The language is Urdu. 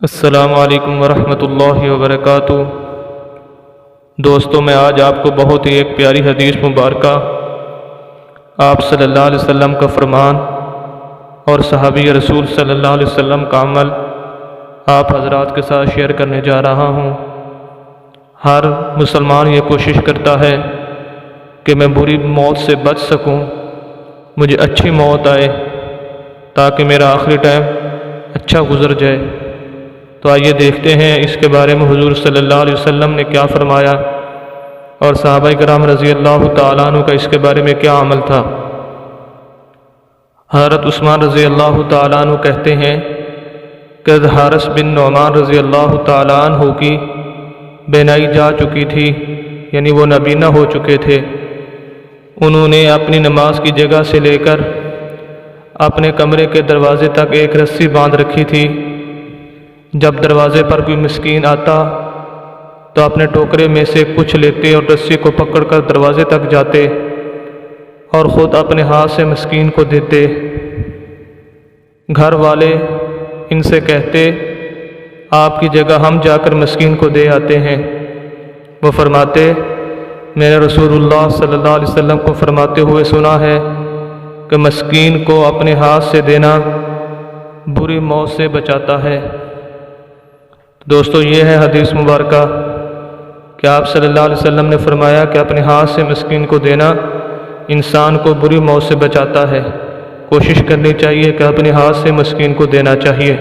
السلام علیکم ورحمۃ اللہ وبرکاتہ۔ دوستو، میں آج آپ کو بہت ہی ایک پیاری حدیث مبارکہ، آپ صلی اللہ علیہ وسلم کا فرمان اور صحابی رسول صلی اللہ علیہ وسلم کا عمل آپ حضرات کے ساتھ شیئر کرنے جا رہا ہوں۔ ہر مسلمان یہ کوشش کرتا ہے کہ میں بری موت سے بچ سکوں، مجھے اچھی موت آئے تاکہ میرا آخری ٹائم اچھا گزر جائے۔ تو آئیے دیکھتے ہیں اس کے بارے میں حضور صلی اللہ علیہ وسلم نے کیا فرمایا اور صحابہ کرام رضی اللہ تعالیٰ عنہ کا اس کے بارے میں کیا عمل تھا۔ حضرت عثمان رضی اللہ تعالیٰ عنہ کہتے ہیں کہ حارث بن نعمان رضی اللہ تعالیٰ عنہ کی بینائی جا چکی تھی، یعنی وہ نابینا ہو چکے تھے۔ انہوں نے اپنی نماز کی جگہ سے لے کر اپنے کمرے کے دروازے تک ایک رسی باندھ رکھی تھی۔ جب دروازے پر کوئی مسکین آتا تو اپنے ٹوکرے میں سے کچھ لیتے اور رسی کو پکڑ کر دروازے تک جاتے اور خود اپنے ہاتھ سے مسکین کو دیتے۔ گھر والے ان سے کہتے، آپ کی جگہ ہم جا کر مسکین کو دے آتے ہیں۔ وہ فرماتے، میں نے رسول اللہ صلی اللہ علیہ وسلم کو فرماتے ہوئے سنا ہے کہ مسکین کو اپنے ہاتھ سے دینا بری موت سے بچاتا ہے۔ دوستو، یہ ہے حدیث مبارکہ کہ آپ صلی اللہ علیہ وسلم نے فرمایا کہ اپنے ہاتھ سے مسکین کو دینا انسان کو بری موت سے بچاتا ہے۔ کوشش کرنی چاہیے کہ اپنے ہاتھ سے مسکین کو دینا چاہیے۔